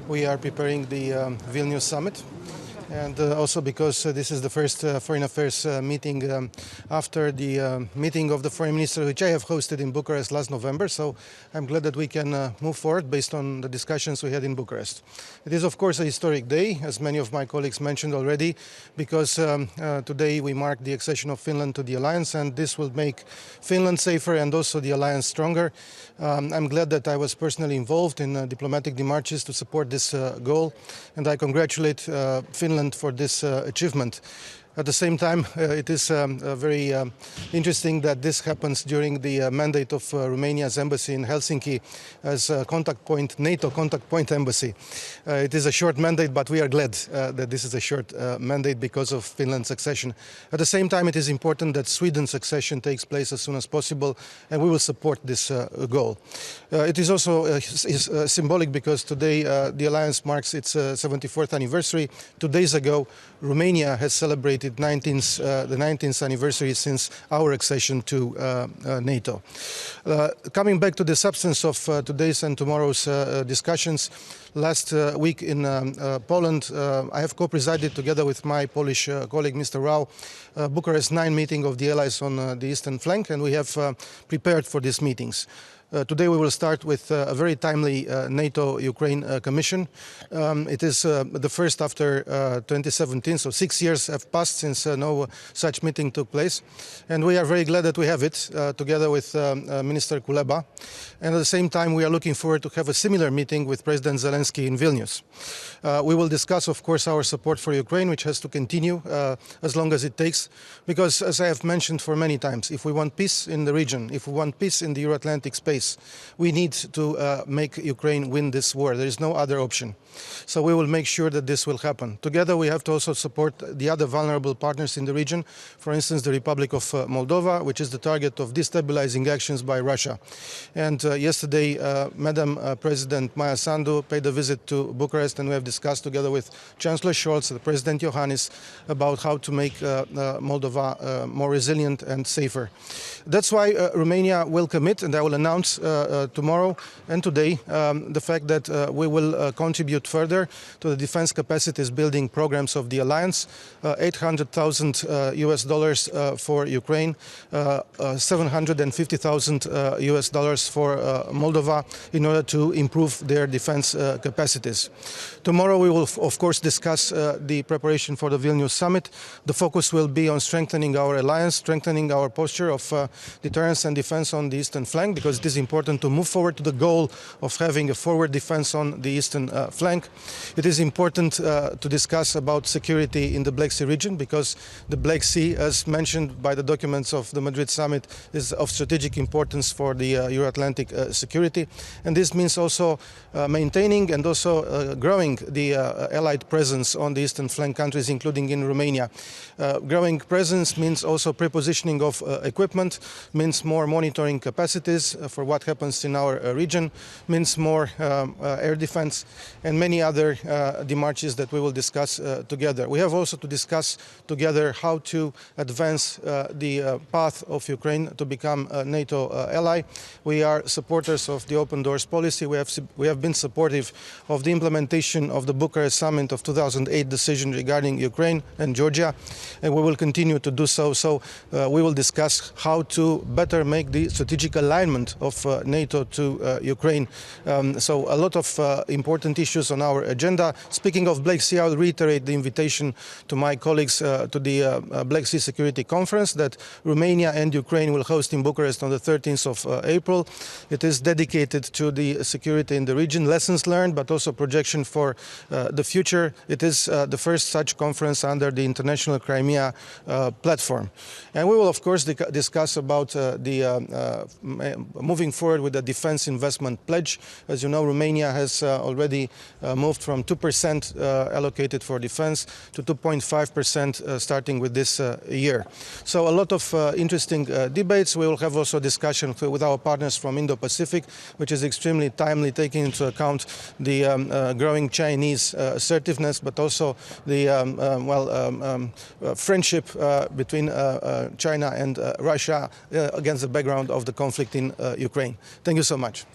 we are preparing the Vilnius summit, and also because this is the first foreign affairs meeting after the meeting of the foreign minister, which I have hosted in Bucharest last November. So I'm glad that we can move forward based on the discussions we had in Bucharest. It is, of course, a historic day, as many of my colleagues mentioned already, because today we mark the accession of Finland to the alliance, and this will make Finland safer and also the alliance stronger. I'm glad that I was personally involved in diplomatic demarches to support this goal, and I congratulate Finland for this achievement. At the same time, it is very interesting that this happens during the mandate of Romania's embassy in Helsinki as a contact point, NATO contact point embassy. It is a short mandate, but we are glad that this is a short mandate because of Finland's accession. At the same time, it is important that Sweden's accession takes place as soon as possible, and we will support this goal. It is also symbolic because today the alliance marks its 74th anniversary. 2 days ago, Romania has celebrated the 19th anniversary since our accession to NATO. Coming back to the substance of today's and tomorrow's discussions, last week in Poland, I have co-presided together with my Polish colleague Mr. Rau, Bucharest 9 meeting of the allies on the eastern flank, and we have prepared for these meetings. Today we will start with a very timely NATO-Ukraine Commission. It is the first after 2017, so 6 years have passed since no such meeting took place. And we are very glad that we have it together with Minister Kuleba. And at the same time, we are looking forward to have a similar meeting with President Zelensky in Vilnius. We will discuss, of course, our support for Ukraine, which has to continue as long as it takes, because, as I have mentioned for many times, if we want peace in the region, if we want peace in the Euro-Atlantic space, we need to make Ukraine win this war. There is no other option. So we will make sure that this will happen. Together we have to also support the other vulnerable partners in the region, for instance the Republic of Moldova, which is the target of destabilizing actions by Russia. And yesterday Madam President Maia Sandu paid a visit to Bucharest, and we have discussed together with Chancellor Scholz and President Iohannis about how to make Moldova more resilient and safer. That's why Romania will commit, and I will announce tomorrow and today the fact that we will contribute further to the defense capacities building programs of the alliance, $800,000 US for Ukraine, $750,000 US for Moldova in order to improve their defense capacities. Tomorrow we will of course discuss the preparation for the Vilnius summit. The focus will be on strengthening our alliance, strengthening our posture of deterrence and defense on the eastern flank, because it is important to move forward to the goal of having a forward defense on the eastern flank. It is important to discuss about security in the Black Sea region, because the Black Sea, as mentioned by the documents of the Madrid summit, is of strategic importance for the Euro-Atlantic security. And this means also maintaining and also growing the allied presence on the eastern flank countries, including in Romania. Growing presence means also prepositioning of equipment, means more monitoring capacities for what happens in our region, means more air defense, and many other demarches that we will discuss together. We have also to discuss together how to advance the path of Ukraine to become a NATO ally. We are supporters of the open doors policy. We have been supportive of the implementation of the Bucharest summit of 2008 decision regarding Ukraine and Georgia, and we will continue to do so. So we will discuss how to better make the strategic alignment of NATO to Ukraine. So a lot of important issues on our agenda. Speaking of Black Sea, I will reiterate the invitation to my colleagues to the Black Sea Security Conference that Romania and Ukraine will host in Bucharest on the 13th of April. It is dedicated to the security in the region, lessons learned, but also projection for the future. It is the first such conference under the International Crimea platform. And we will, of course, discuss about moving forward with the defense investment pledge. As you know, Romania has already moved from 2% allocated for defense to 2.5% starting with this year. So a lot of interesting debates. We will have also discussion with our partners from Indo-Pacific, which is extremely timely, taking into account the growing Chinese assertiveness, but also the friendship between China and Russia against the background of the conflict in Ukraine. Thank you so much.